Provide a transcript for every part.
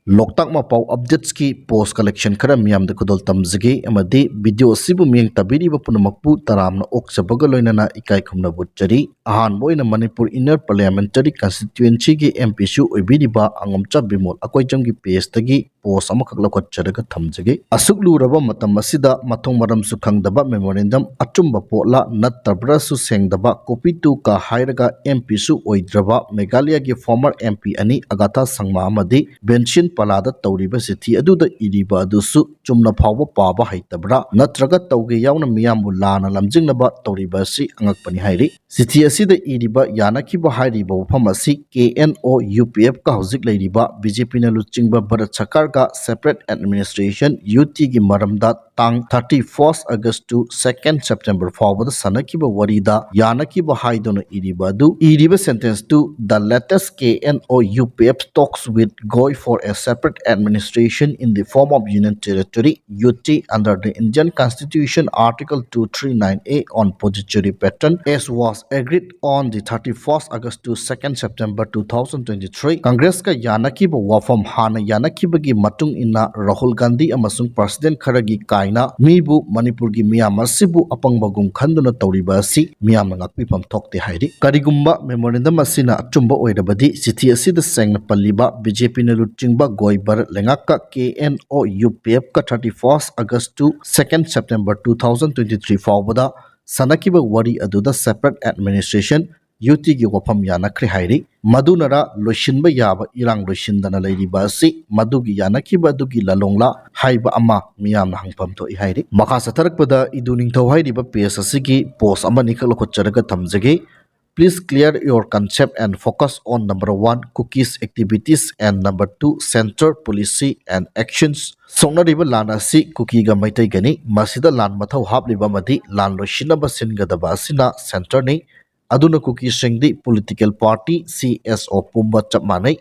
Loktak Mapau updates ki post collection khara miyam da kudol tamzage amadi video sibu miyang tabiri ba punamakpu taramna oksabaga loinana ikai khumna butchari ahan boina Manipur Inner Parliamentary Constituency ki MP su oibiri ba angomcha bimol akoi jamgi PS tagi post amakak lakwat charaga thamjage asuklu raba matam asida mathong maram su khangdaba memorandum achumba potla nattabra su sengdaba copy tu ka hairaga MP su oidraba Meghalaya ki former MP ani Agatha Sangma amadi Benshin Palada Tauriba City Aduda Iriba Adusu Chumna Pava Paba Haitabra Natraga Tauge Yauna Miyamu Lana Lamjingnaba Tauriba Si Angakpani Hairi City Asida Iriba Yanakiba Hairiba Phamasi KNO UPF ka Hauzik Leiriba BJP na Luchingba Bharat Sarkar ka Separate Administration UT gi maramda tang 31st August to 2nd September fawbada sanakiba warida yanakiba haidona iriba du iriba sentence to the latest KNO UPF talks with Goy for a separate administration in the form of Union Territory UT under the Indian Constitution Article 239A on Pojichere pattern as was agreed on the 31st August to 2nd September 2023 Congress ka yanakiba wafam hana yanakiba gi matung ina Rahul Gandhi amasung President Kharagi kaina mibu Manipur gi miyam asibu apangbagum khanduna tawriba asi miyam na ngakpipam thokte hairi karigumba memorandum asina achumba oirabadi city asida sengna palliba BJP na lutchingba goibar lengaka KNO UPF ka 31st August to 2nd September 2023 fawbada sanakiba wari aduda separate administration UT gi wafam yanakri hairi madunara loishinba yaba irang loishindana leiriba asi madugi yanakiba dugi lalongla haiba ama miyamna hangpam to I hairi makha satharakpada iduning thau hairiba PS asigi post ama nikal khocharaga thamjage. Please clear your concept and focus on number 1 cookies activities and number 2 center policy and actions. Songnariba lan asi cookie ga maitai gani masida lan mathau hapliba madi lan loishinaba singadaba asina center ni aduna cookie singdi political party CSO pumba chapmanai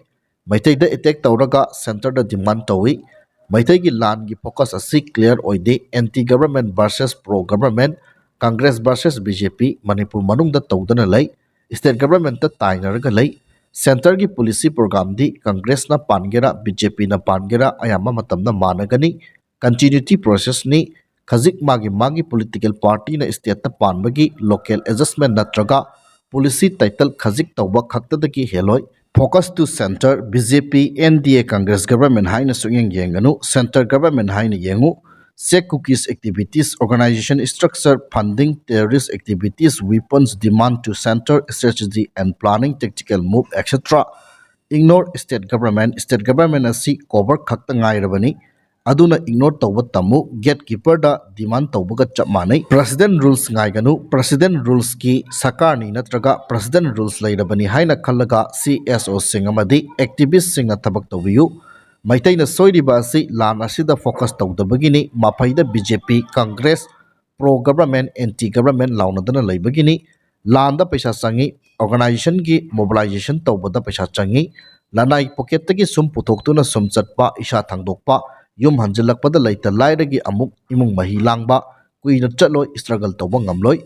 maitai da attack tawraga center da demand tawi maitai gi lan gi focus asi clear oide anti government versus pro government Congress versus BJP Manipur manung da tawdana lai state government ta tainaraga lai center gi policy program di Congress na pangera BJP na pangera ayama matamna managani continuity process ni khazik magi political party na state ta panbagi local adjustment natraga policy title khazik tawba khaktadagi heloi focus to center BJP NDA Congress government haina suyeng yenganu center government haina yengu check cookies activities organization structure funding terrorist activities weapons demand to center strategy and planning tactical move etc ignore state government asi cover khakta ngairabani aduna ignore tawba tamu gatekeeper da demand tawbaga chapmanai president rules ngaiganu president rules ki sakarni natraga president rules lairabani haina khallaga CSO singamadi activist singa thabak tawiyu maitaina soiriba asi lan asida focus tawdabagini mapaida BJP Congress pro government anti government launadana laibagini landa paisa changi organization gi mobilization tawbada paisa changi lanai pocket tagi sum puthokuna sum chatpa isha thangdokpa yum hanjilakpada laita lairagi amuk imung mahi langba kuina chatloi struggle tawba ngamloi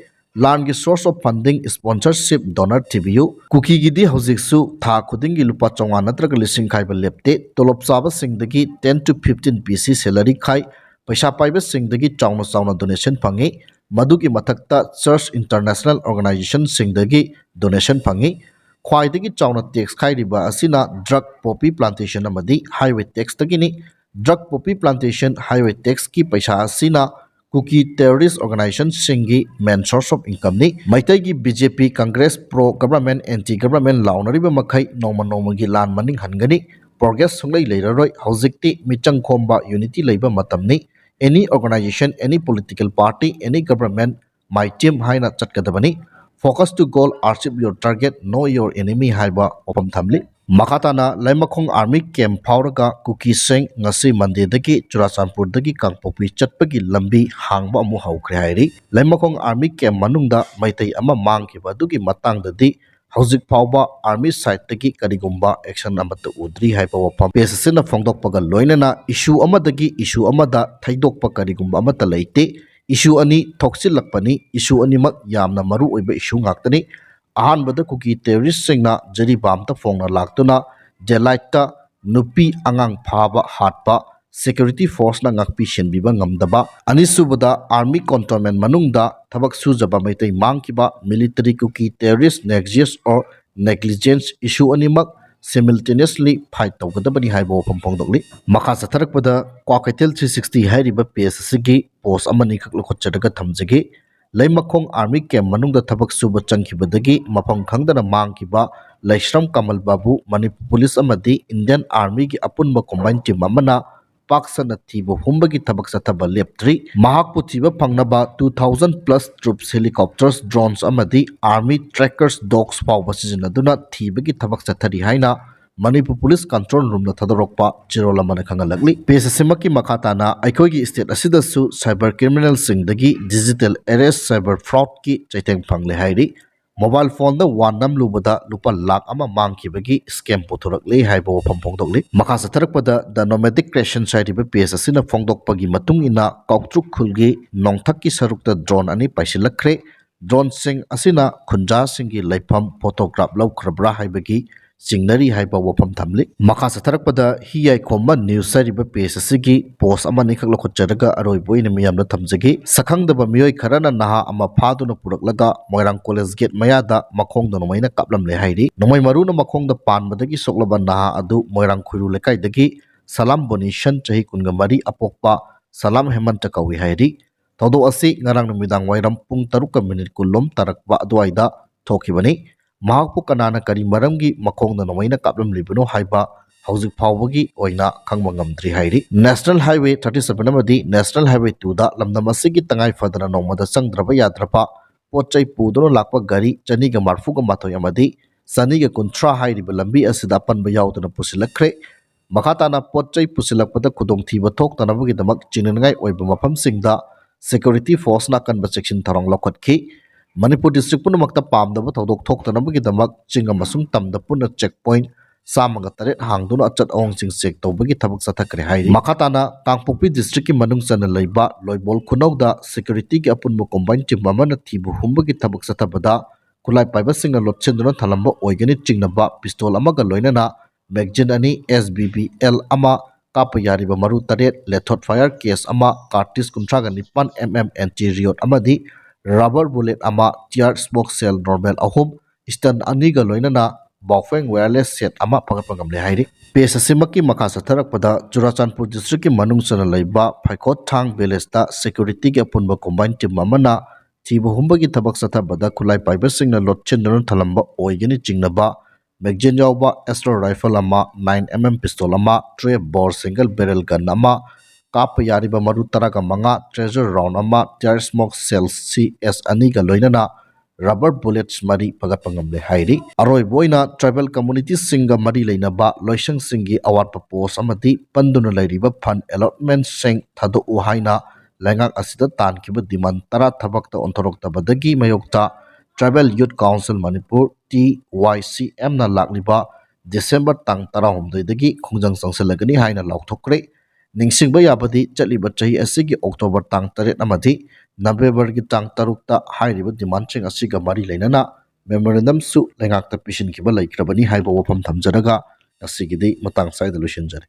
lan gi source of funding sponsorship donor TBU cookie gi di hojik su tha khuding gi lupa chonga natraga lising khai ba lepte tolop chaba singdagi 10 to 15 PC salary khai paisa paiba singdagi chauna donation phangi madugi mathakta church international organization singdagi donation phangi khwaidagi chauna tax khai riba asina drug poppy plantation amadi highway tax tagini drug poppy plantation highway tax ki paisa asina cookie terrorist organization singi main source of income ni maitai gi BJP Congress pro government anti government launariba makhai noma gi lan maning hangani progress sunglai leiraroi haujikti michang khomba unity leiba matamni any organization any political party any government my team haina chatkadabani focus to goal achieve your target know your enemy haiba opam thamli makatana laimakhong army camp phauraga cookie sing ngasi Monday dagi Churachandpur dagi Kangpokpi chatpagi lambi hangba amu haukhre hairi laimakhong army camp manungda maitai ama mangkiba dugi matangdadi hauzik phauba army side dagi karigumba action amata udri haiba wafam pesasina phongdokpaga loinana issue amadagi issue amada thaidokpa karigumba amata leite issue ani thoksilakpani issue animak yamna maru oiba issue ngaktani ahanbada cookie terrorist singna jari bamta phongna laktuna delight nupi angang phaba hatpa security force na ngakpi shenbiba ngamdaba anisubada army cantonment manungda thabak sujaba maitai mangkiba military kuki terrorist nexus or negligence issue animak simultaneously fight tawgadabani haibo phamphongdokli makha satharakpada kwakaitel 360 hairiba PSC gi post amani khaklo khotchadaga thamjagi leimakhong army camp manungda thabak suba changkhibadagi mafam khangdana mangkiba laishram kamal babu manipur police amadi Indian army gi apunba combined team amana paksana thiba humbagi thabak sathaba leptri mahakpu thiba phangnaba 2000 plus troops helicopters drones amadi army trackers dogs fawba sizinaduna thibagi thabak sathari haina Manipur Police Control Room na thadorokpa chirolamana khangalagli PSSMaki makhatana aikogi state asidasu cyber criminal singdagi digital arrest cyber fraud ki chaiteng phangle hairi mobile phone da wanam lubada lupa lakh ama mangkibagi scam pothorakle haibo phamphongdokli makha satharakpada the nomadic creation site be PSSC na phongdokpagi matung ina koktruk khulgi nongthakki sarukta drone ani paisilakre drone sing asina khunja singi laifam photograph laukrabra haibagi Singnari haiba wapam thamli makha satharakpada hiyai khomba news sariba PSSC gi post amani khaklo khotjaraga aroi boina miyamna thamjagi sakhangdaba miyoi kharana naha ama phaduna puraklaga Moirang College Gate mayada makhongda nomaina kaplam le hairi nomai maruna makhongda panbadagi soklaba naha adu Moirang Khuiru lekai dagi Salam Bonishan chahi kunga mari apokpa Salam Hemanta kawi hairi todo asi ngarang numidang wairam pung 3 kulom tarakba aduaida thokibani mahakpu kanana kari maramgi makhongna nomaina kaplam libano haiba hauzik phawbagi oina khangba ngamdri hairi National Highway 37 amadi National Highway 2 da lamdam asigi tangai fadana nomada sangdraba yadrapa potchai pudono lakpa gari chaniga marfuga mathoi amadi saniga kunthra hairiba lambi asida panba yaudana pusilakre makhatana potchai pusilakpada khudongthiba thoktanabagi damak chinangai oiba mafamsingda security force na kanba section tharong lokhatkhi Manipur district punamakta pamdaba thodok thoktanabagi damak chinga masung tamda puna checkpoint samaga taret hangduna achat ong sing check tawbagi thabak sathakre hairi makhatana Kangpokpi district ki manung chana leiba loibol khunauda security ki apunba combined team amana thibu humbagi thabak sathabada kulai paiba singa lotchenduna thalamba oigani chingnaba pistol amaga loinana magazine ani SBBL ama kapa yariba maru taret lethot fire case ama cartridge kuntraga nipan anti-riot amadi rubber bullet ama tear smoke cell normal ahum stun aniga loinana bawfeng wireless set ama pagapagam le hairi PSSMaki makha satharakpada Churachandpur district ki manung chana leiba phaikot thang belesta security ki apunba combined team amana thibu humbagi thabak sathabada khulai paiba singna lotchendon thalamba oigani jingnaba magazine yawba Astro rifle ama 9mm pistol ama 3 bore single barrel gun ama Kapa yariba maru taraga manga treasure round ama tear smoke cells CS aniga loinana rubber bullets mari pagapangamle hairi aroi boina tribal communities singa mari leinaba loisang singi awat post amati panduna lairiba fund allotment sing thado u haina lengak asida tan kiba demand tara thabakta onthorok tabadagi mayokta Tribal Youth Council Manipur TYCM na lakliba December tang tara humdai khongjang sangsalagani haina laukthokre ningsingba yabadi chaliba chahi asigi October tang 8 amadi November gi tang 3 ta hairiba demand ching asiga mari leinana memorandum su lengakta pishin kiba laikrabani haiba wafam thamjaraga asigidi matang saida lusinjare